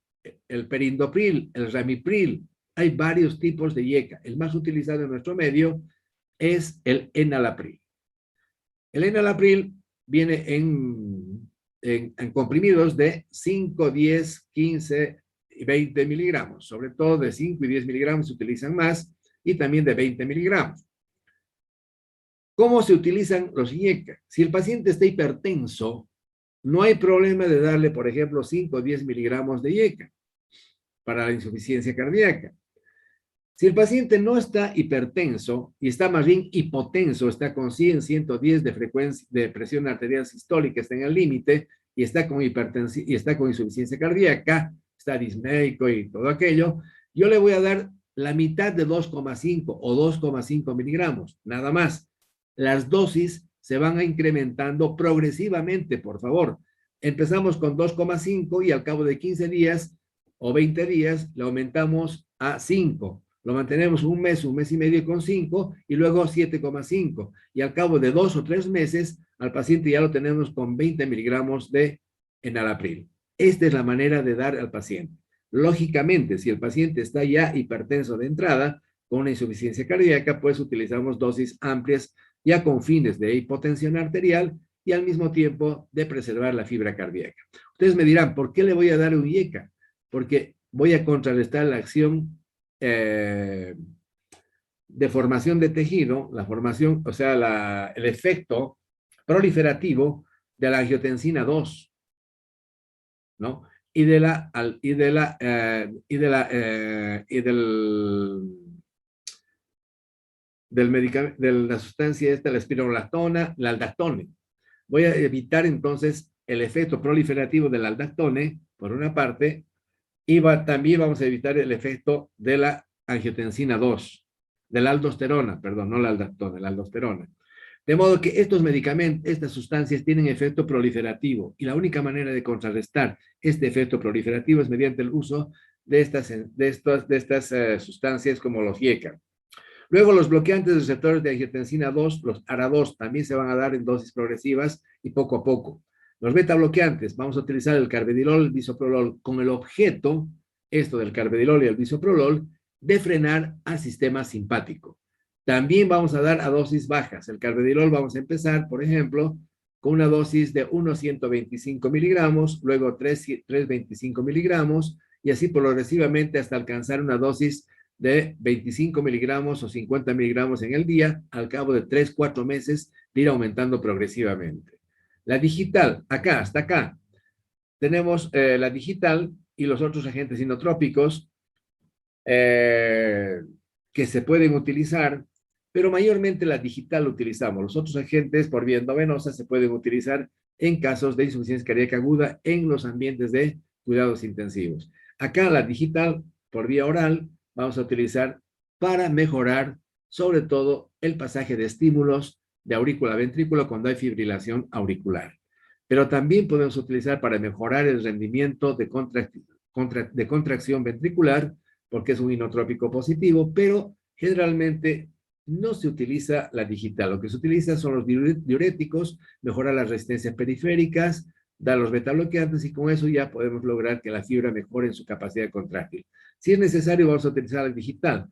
el perindopril, el ramipril. Hay varios tipos de IECA. El más utilizado en nuestro medio es el enalapril. El enalapril viene en comprimidos de 5, 10, 15 y 20 miligramos. Sobre todo de 5 y 10 miligramos se utilizan más, y también de 20 miligramos. ¿Cómo se utilizan los IECA? Si el paciente está hipertenso, no hay problema de darle, por ejemplo, 5 o 10 miligramos de IECA para la insuficiencia cardíaca. Si el paciente no está hipertenso y está más bien hipotenso, está con 100, 110 de frecuencia de presión arterial sistólica, está en el límite y está con hipertensión y está con insuficiencia cardíaca, está disméico y todo aquello, yo le voy a dar la mitad de 2,5 o 2,5 miligramos, nada más. Las dosis se van incrementando progresivamente, por favor. Empezamos con 2,5 y al cabo de 15 días o 20 días le aumentamos a 5. Lo mantenemos un mes y medio con 5 y luego 7,5. Y al cabo de 2 o 3 meses, al paciente ya lo tenemos con 20 miligramos de enalapril. Esta es la manera de dar al paciente. Lógicamente, si el paciente está ya hipertenso de entrada, con una insuficiencia cardíaca, pues utilizamos dosis amplias ya con fines de hipotensión arterial y al mismo tiempo de preservar la fibra cardíaca. Ustedes me dirán, ¿por qué le voy a dar un IECA? Porque voy a contrarrestar la acción de formación de tejido, la formación, o sea, el efecto proliferativo de la angiotensina 2, ¿no? Y del medicamento, de la sustancia esta, la espironolactona, la aldactone. Voy a evitar entonces el efecto proliferativo del aldactone, por una parte, y también vamos a evitar el efecto de la angiotensina 2, de la aldosterona, perdón, no la aldactona, la aldosterona. De modo que estos medicamentos, estas sustancias tienen efecto proliferativo y la única manera de contrarrestar este efecto proliferativo es mediante el uso de estas sustancias como los IECA. Luego, los bloqueantes de receptores de angiotensina 2, los ARA2, también se van a dar en dosis progresivas y poco a poco. Los beta bloqueantes, vamos a utilizar el carvedilol, el bisoprolol, con el objeto, esto del carvedilol y el bisoprolol, de frenar al sistema simpático. También vamos a dar a dosis bajas. El carvedilol vamos a empezar, por ejemplo, con una dosis de unos 125 miligramos, luego 325 miligramos, y así progresivamente hasta alcanzar una dosis de 25 miligramos o 50 miligramos en el día, al cabo de 3-4 meses, de ir aumentando progresivamente. La digital, acá, hasta acá, tenemos la digital y los otros agentes inotrópicos que se pueden utilizar, pero mayormente la digital lo utilizamos. Los otros agentes por vía endovenosa se pueden utilizar en casos de insuficiencia cardíaca aguda en los ambientes de cuidados intensivos. Acá la digital por vía oral vamos a utilizar para mejorar sobre todo el pasaje de estímulos de aurícula a ventrículo cuando hay fibrilación auricular. Pero también podemos utilizar para mejorar el rendimiento de contracción ventricular, porque es un inotrópico positivo, pero generalmente no se utiliza la digital. Lo que se utiliza son los diuréticos, mejorar las resistencias periféricas, dar los beta bloqueantes y con eso ya podemos lograr que la fibra mejore en su capacidad contráctil. Si es necesario, vamos a utilizar la digital.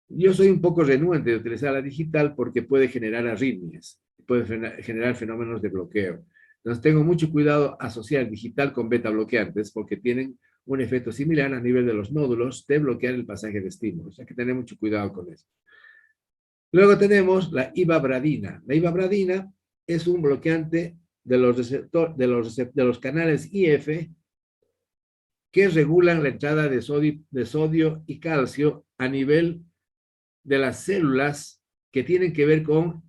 Yo soy un poco renuente de utilizar la digital porque puede generar arritmias, puede generar fenómenos de bloqueo. Entonces tengo mucho cuidado asociar digital con beta bloqueantes porque tienen un efecto similar a nivel de los nódulos de bloquear el pasaje de estímulos. Hay que tener mucho cuidado con eso. Luego tenemos la ivabradina. La ivabradina es un bloqueante de los canales IF que regulan la entrada de sodio y calcio a nivel de las células que tienen que ver con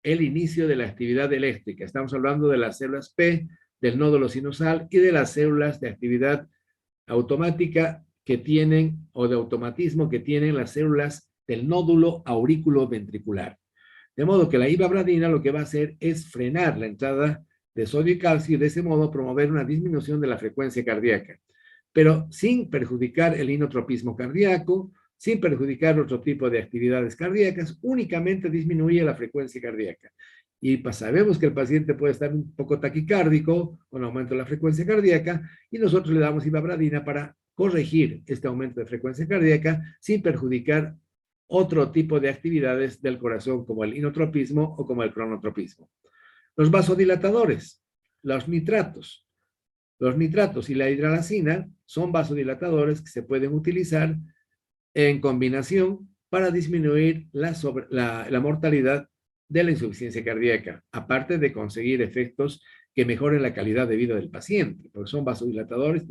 el inicio de la actividad eléctrica. Estamos hablando de las células P, del nódulo sinusal y de las células de actividad automática que tienen, o de automatismo que tienen las células del nódulo aurículo ventricular. De modo que la ivabradina lo que va a hacer es frenar la entrada de sodio y calcio y de ese modo promover una disminución de la frecuencia cardíaca, pero sin perjudicar el inotropismo cardíaco, sin perjudicar otro tipo de actividades cardíacas, únicamente disminuye la frecuencia cardíaca. Y sabemos que el paciente puede estar un poco taquicárdico con aumento de la frecuencia cardíaca y nosotros le damos ivabradina para corregir este aumento de frecuencia cardíaca sin perjudicar otro tipo de actividades del corazón como el inotropismo o como el cronotropismo. Los vasodilatadores, los nitratos. Los nitratos y la hidralacina son vasodilatadores que se pueden utilizar en combinación para disminuir la mortalidad de la insuficiencia cardíaca, aparte de conseguir efectos que mejoren la calidad de vida del paciente, porque son vasodilatadores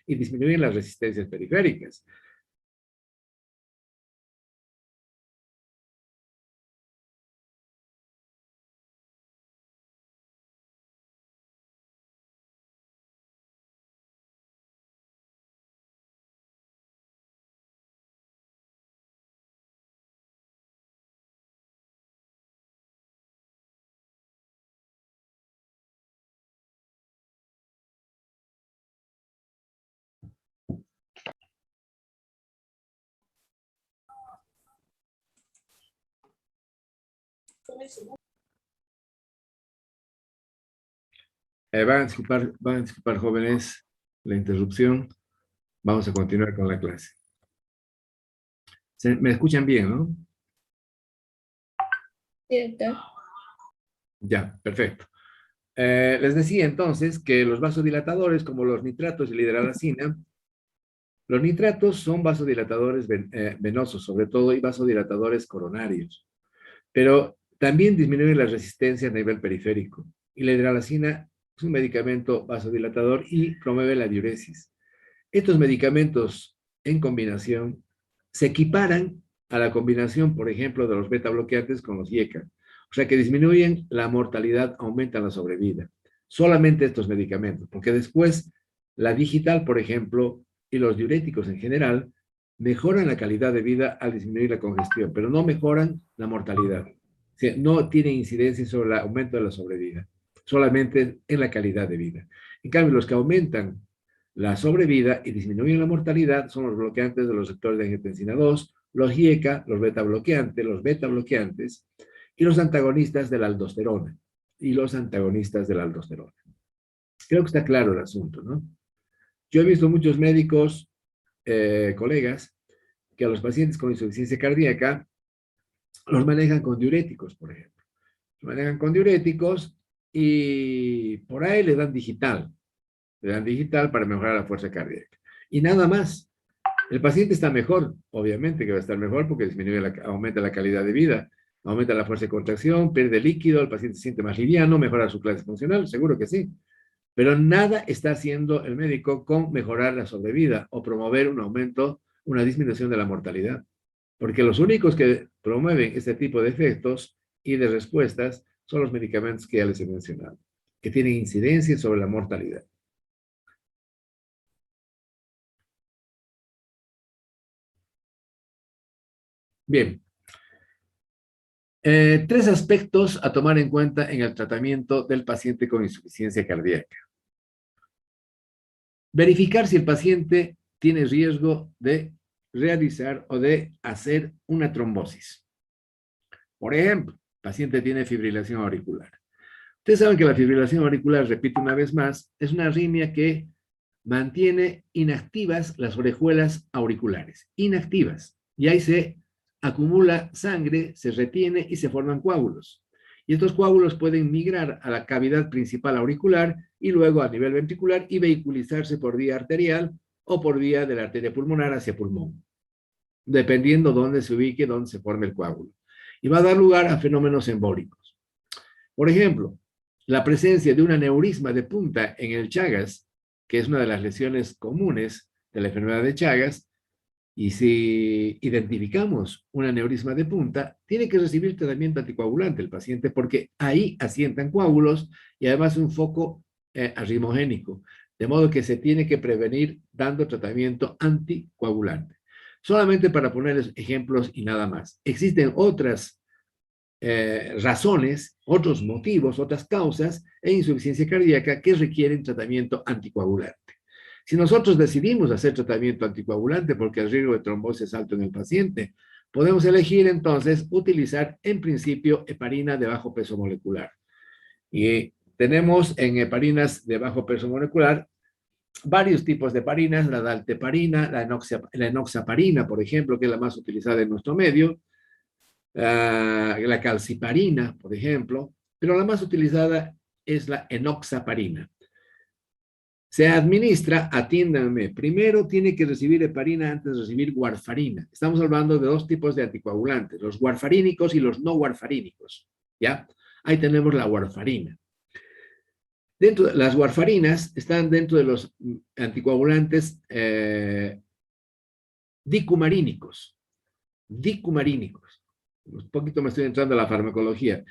y disminuyen las resistencias periféricas. Van a disculpar, jóvenes, la interrupción. Vamos a continuar con la clase. ¿Me escuchan bien, no? Cierto. Ya, perfecto. Les decía entonces que los vasodilatadores, como los nitratos y la hidralacina, los nitratos son vasodilatadores venosos, sobre todo, y vasodilatadores coronarios, pero también disminuyen la resistencia a nivel periférico. Y la hidralacina es un medicamento vasodilatador y promueve la diuresis. Estos medicamentos en combinación se equiparan a la combinación, por ejemplo, de los beta bloqueantes con los IECA. O sea que disminuyen la mortalidad, aumentan la sobrevida. Solamente estos medicamentos, porque después la digital, por ejemplo, y los diuréticos en general, mejoran la calidad de vida al disminuir la congestión, pero no mejoran la mortalidad. O sea, no tienen incidencia sobre el aumento de la sobrevida, solamente en la calidad de vida. En cambio, los que aumentan la sobrevida y disminuyen la mortalidad son los bloqueantes de los receptores de angiotensina 2, los GIECA, los beta bloqueantes y los antagonistas de la aldosterona. Creo que está claro el asunto, ¿no? Yo he visto muchos médicos, colegas, que a los pacientes con insuficiencia cardíaca los manejan con diuréticos, por ejemplo. Los manejan con diuréticos y por ahí le dan digital. Le dan digital para mejorar la fuerza cardíaca. Y nada más. El paciente está mejor, obviamente que va a estar mejor porque aumenta la calidad de vida, aumenta la fuerza de contracción, pierde líquido, el paciente se siente más liviano, mejora su clase funcional, seguro que sí. Pero nada está haciendo el médico con mejorar la sobrevida o promover un aumento, una disminución de la mortalidad. Porque los únicos que promueven este tipo de efectos y de respuestas son los medicamentos que ya les he mencionado, que tienen incidencia sobre la mortalidad. Bien. 3 aspectos a tomar en cuenta en el tratamiento del paciente con insuficiencia cardíaca. Verificar si el paciente tiene riesgo de realizar o de hacer una trombosis. Por ejemplo, el paciente tiene fibrilación auricular. Ustedes saben que la fibrilación auricular, repito una vez más, es una arritmia que mantiene inactivas las orejuelas auriculares. Inactivas. Y ahí se acumula sangre, se retiene y se forman coágulos. Y estos coágulos pueden migrar a la cavidad principal auricular y luego a nivel ventricular y vehiculizarse por vía arterial o por vía de la arteria pulmonar hacia pulmón, dependiendo dónde se ubique, dónde se forme el coágulo. Y va a dar lugar a fenómenos embólicos. Por ejemplo, la presencia de un aneurisma de punta en el Chagas, que es una de las lesiones comunes de la enfermedad de Chagas, y si identificamos un aneurisma de punta, tiene que recibir tratamiento anticoagulante el paciente porque ahí asientan coágulos y además un foco arritmogénico, de modo que se tiene que prevenir dando tratamiento anticoagulante. Solamente para ponerles ejemplos y nada más. Existen otras razones, otros motivos, otras causas en insuficiencia cardíaca que requieren tratamiento anticoagulante. Si nosotros decidimos hacer tratamiento anticoagulante porque el riesgo de trombosis es alto en el paciente, podemos elegir entonces utilizar en principio heparina de bajo peso molecular. Y tenemos en heparinas de bajo peso molecular varios tipos de heparinas, la dalteparina, la enoxaparina, por ejemplo, que es la más utilizada en nuestro medio, la calciparina, por ejemplo, pero la más utilizada es la enoxaparina. Se administra, atiéndanme, primero tiene que recibir heparina antes de recibir warfarina. Estamos hablando de 2 tipos de anticoagulantes, los warfarínicos y los no warfarínicos, ¿ya? Ahí tenemos la warfarina. Las warfarinas están dentro de los anticoagulantes dicumarínicos. Un poquito me estoy entrando a la farmacología.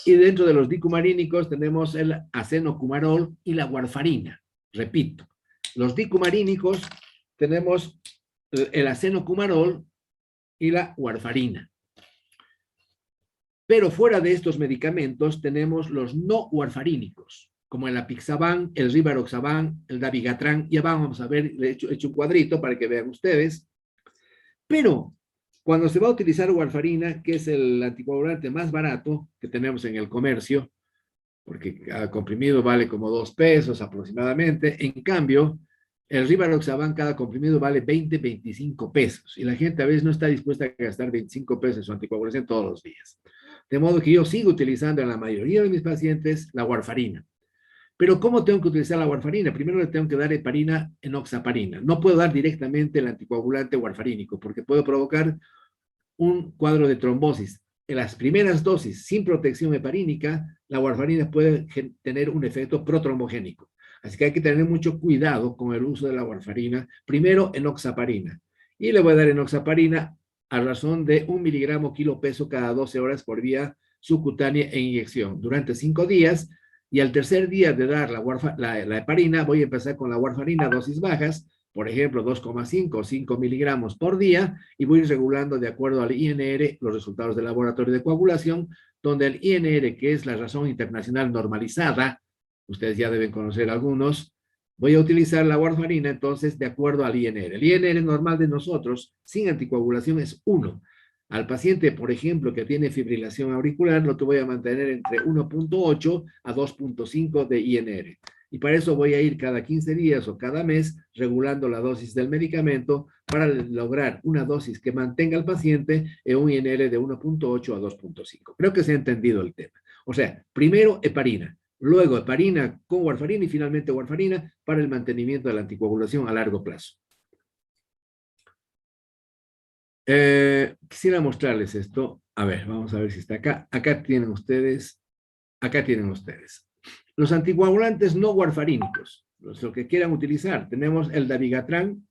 Y dentro de los dicumarínicos tenemos el acenocumarol y la warfarina. Repito, los dicumarínicos tenemos el acenocumarol y la warfarina. Pero fuera de estos medicamentos tenemos los no warfarínicos, como el apixaban, el rivaroxaban, el dabigatran. Ya vamos a ver, he hecho un cuadrito para que vean ustedes. Pero cuando se va a utilizar warfarina, que es el anticoagulante más barato que tenemos en el comercio, porque cada comprimido vale como 2 pesos aproximadamente. En cambio, el rivaroxaban, cada comprimido vale 20, 25 pesos. Y la gente a veces no está dispuesta a gastar 25 pesos en su anticoagulación todos los días. De modo que yo sigo utilizando en la mayoría de mis pacientes la warfarina. Pero ¿cómo tengo que utilizar la warfarina? Primero le tengo que dar heparina enoxaparina. No puedo dar directamente el anticoagulante warfarínico porque puedo provocar un cuadro de trombosis. En las primeras dosis sin protección heparínica, la warfarina puede tener un efecto protrombogénico. Así que hay que tener mucho cuidado con el uso de la warfarina. Primero, enoxaparina. Y le voy a dar enoxaparina a razón de 1 miligramo kilo peso cada 12 horas por vía subcutánea e inyección durante 5 días. Y al tercer día de dar la heparina, voy a empezar con la warfarina, dosis bajas, por ejemplo, 2,5 o 5 miligramos por día, y voy regulando de acuerdo al INR los resultados del laboratorio de coagulación, donde el INR, que es la razón internacional normalizada, ustedes ya deben conocer algunos, voy a utilizar la warfarina entonces de acuerdo al INR. El INR normal de nosotros, sin anticoagulación, es 1. Al paciente, por ejemplo, que tiene fibrilación auricular, lo que voy a mantener entre 1,8 a 2,5 de INR. Y para eso voy a ir cada 15 días o cada mes regulando la dosis del medicamento para lograr una dosis que mantenga al paciente en un INR de 1,8 a 2,5. Creo que se ha entendido el tema. O sea, primero heparina, luego heparina con warfarina y finalmente warfarina para el mantenimiento de la anticoagulación a largo plazo. Quisiera mostrarles esto. A ver, vamos a ver si está acá. Acá tienen ustedes. Los anticoagulantes no warfarínicos, lo que quieran utilizar. Tenemos el dabigatran,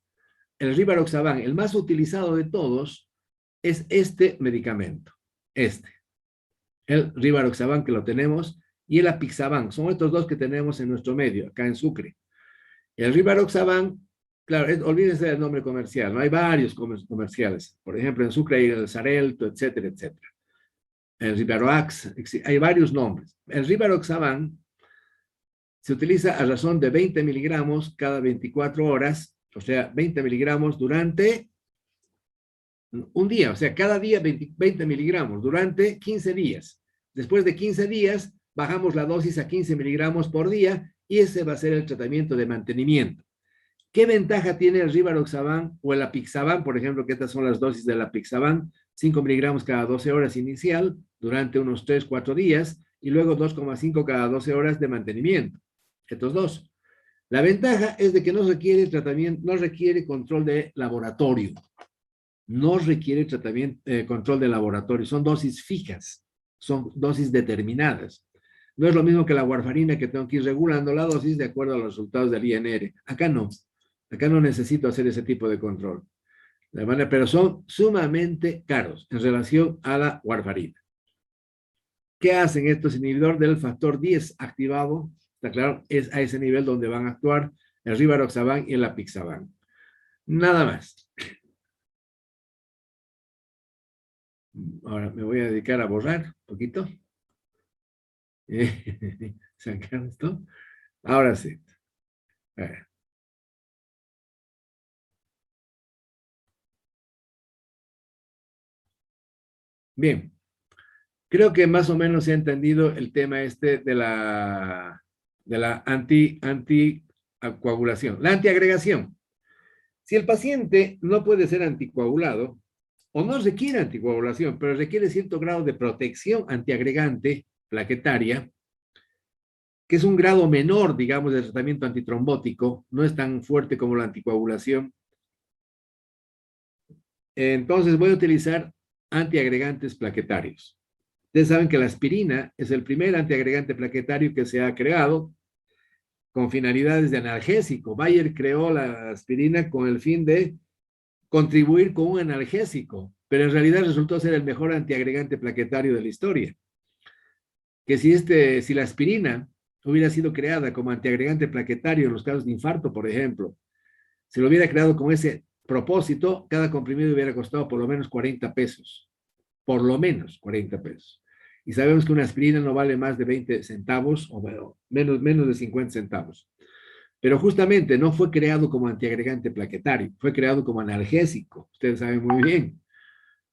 el rivaroxaban. El más utilizado de todos es este medicamento. El rivaroxaban que lo tenemos y el apixaban. Son estos dos que tenemos en nuestro medio, acá en Sucre. El rivaroxaban, claro, olvídense del nombre comercial, no hay varios comerciales. Por ejemplo, en Sucre hay el Xarelto, etcétera, etcétera. El Rivaroax, hay varios nombres. El rivaroxaban se utiliza a razón de 20 miligramos cada 24 horas, o sea, 20 miligramos durante un día, o sea, cada día 20 miligramos durante 15 días. Después de 15 días, bajamos la dosis a 15 miligramos por día y ese va a ser el tratamiento de mantenimiento. ¿Qué ventaja tiene el rivaroxaban o el apixaban? Por ejemplo, que estas son las dosis del apixaban, 5 miligramos cada 12 horas inicial durante unos 3-4 días y luego 2,5 cada 12 horas de mantenimiento. Estos dos. La ventaja es de que no requiere tratamiento, no requiere control de laboratorio. No requiere control de laboratorio. Son dosis fijas, son dosis determinadas. No es lo mismo que la warfarina, que tengo que ir regulando la dosis de acuerdo a los resultados del INR. Acá no. Acá no necesito hacer ese tipo de control. Pero son sumamente caros en relación a la warfarina. ¿Qué hacen estos inhibidores del factor 10 activado? Está claro, es a ese nivel donde van a actuar el rivaroxaban y el apixaban. Nada más. Ahora me voy a dedicar a borrar un poquito. Sacar esto. Ahora sí. A ver. Bien. Creo que más o menos se ha entendido el tema este de la anticoagulación. La antiagregación. Si el paciente no puede ser anticoagulado o no requiere anticoagulación, pero requiere cierto grado de protección antiagregante plaquetaria, que es un grado menor, digamos, del tratamiento antitrombótico, no es tan fuerte como la anticoagulación, entonces voy a utilizar antiagregantes plaquetarios. Ustedes saben que la aspirina es el primer antiagregante plaquetario que se ha creado con finalidades de analgésico. Bayer creó la aspirina con el fin de contribuir con un analgésico, pero en realidad resultó ser el mejor antiagregante plaquetario de la historia. Que si la aspirina hubiera sido creada como antiagregante plaquetario en los casos de infarto, por ejemplo, se lo hubiera creado con ese propósito, cada comprimido hubiera costado por lo menos 40 pesos. Por lo menos 40 pesos. Y sabemos que una aspirina no vale más de 20 centavos o menos de 50 centavos. Pero justamente no fue creado como antiagregante plaquetario, fue creado como analgésico, ustedes saben muy bien.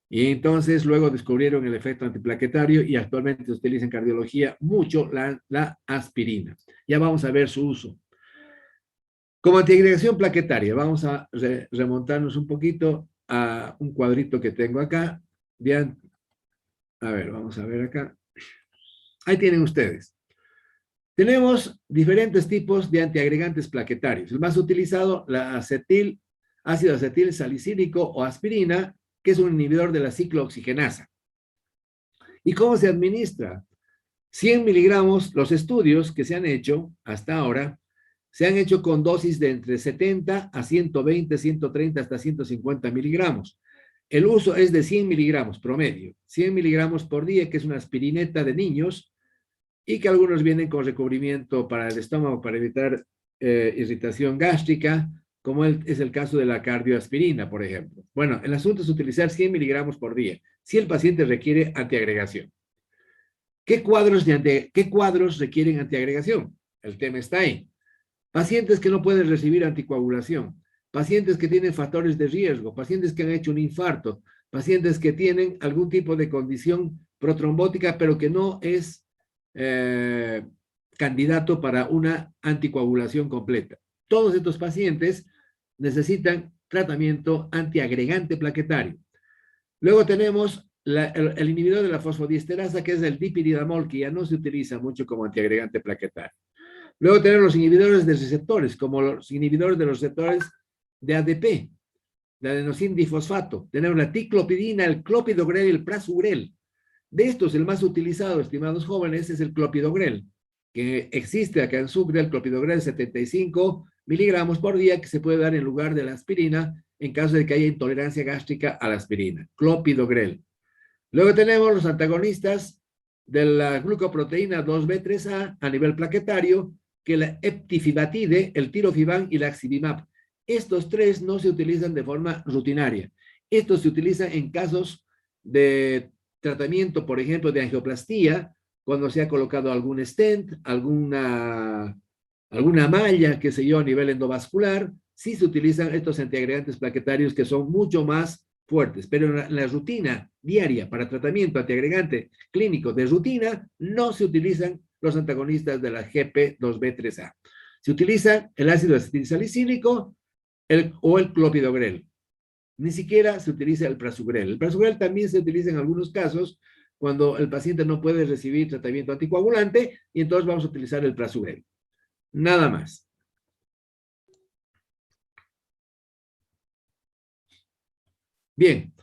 Y entonces luego descubrieron el efecto antiplaquetario y actualmente se utiliza en cardiología mucho la aspirina. Ya vamos a ver su uso. Como antiagregación plaquetaria, vamos a remontarnos un poquito a un cuadrito que tengo acá. Bien. A ver, vamos a ver acá. Ahí tienen ustedes. Tenemos diferentes tipos de antiagregantes plaquetarios. El más utilizado, ácido acetil salicílico o aspirina, que es un inhibidor de la ciclooxigenasa. ¿Y cómo se administra? 100 miligramos, los estudios que se han hecho hasta ahora, se han hecho con dosis de entre 70 a 120, 130 hasta 150 miligramos. El uso es de 100 miligramos promedio, 100 miligramos por día, que es una aspirineta de niños, y que algunos vienen con recubrimiento para el estómago para evitar irritación gástrica, como es el caso de la cardioaspirina, por ejemplo. Bueno, el asunto es utilizar 100 miligramos por día, si el paciente requiere antiagregación. ¿Qué cuadros requieren antiagregación? El tema está ahí. Pacientes que no pueden recibir anticoagulación, pacientes que tienen factores de riesgo, pacientes que han hecho un infarto, pacientes que tienen algún tipo de condición protrombótica, pero que no es candidato para una anticoagulación completa. Todos estos pacientes necesitan tratamiento antiagregante plaquetario. Luego tenemos el inhibidor de la fosfodiesterasa, que es el dipiridamol, que ya no se utiliza mucho como antiagregante plaquetario. Luego tenemos los inhibidores de receptores, como los inhibidores de los receptores de ADP, de adenosín difosfato. Tenemos la ticlopidina, el clopidogrel y el prasugrel. De estos, el más utilizado, estimados jóvenes, es el clopidogrel, que existe acá en Sucre, el clopidogrel 75 miligramos por día, que se puede dar en lugar de la aspirina en caso de que haya intolerancia gástrica a la aspirina. Clopidogrel. Luego tenemos los antagonistas de la glucoproteína 2B3A a nivel plaquetario, que la eptifibatide, el tirofiban y la axibimab. Estos tres no se utilizan de forma rutinaria. Estos se utilizan en casos de tratamiento, por ejemplo, de angioplastía, cuando se ha colocado algún stent, alguna malla, qué sé yo, a nivel endovascular. Sí se utilizan estos antiagregantes plaquetarios que son mucho más fuertes, pero en la rutina diaria para tratamiento antiagregante clínico de rutina no se utilizan los antagonistas de la GP2B3A. Se utiliza el ácido acetilsalicílico o el clopidogrel. Ni siquiera se utiliza el prasugrel. El prasugrel también se utiliza en algunos casos cuando el paciente no puede recibir tratamiento anticoagulante y entonces vamos a utilizar el prasugrel. Nada más. Bien,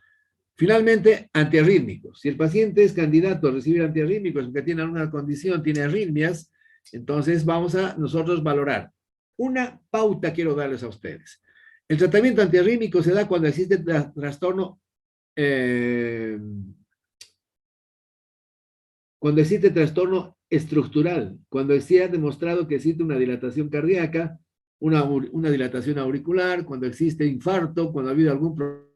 finalmente, antiarrítmicos. Si el paciente es candidato a recibir antiarrítmicos porque tiene alguna condición, tiene arritmias, entonces vamos a nosotros valorar. Una pauta quiero darles a ustedes. El tratamiento antiarrítmico se da cuando existe trastorno, estructural, cuando se ha demostrado que existe una dilatación cardíaca, una dilatación auricular, cuando existe infarto, cuando ha habido algún problema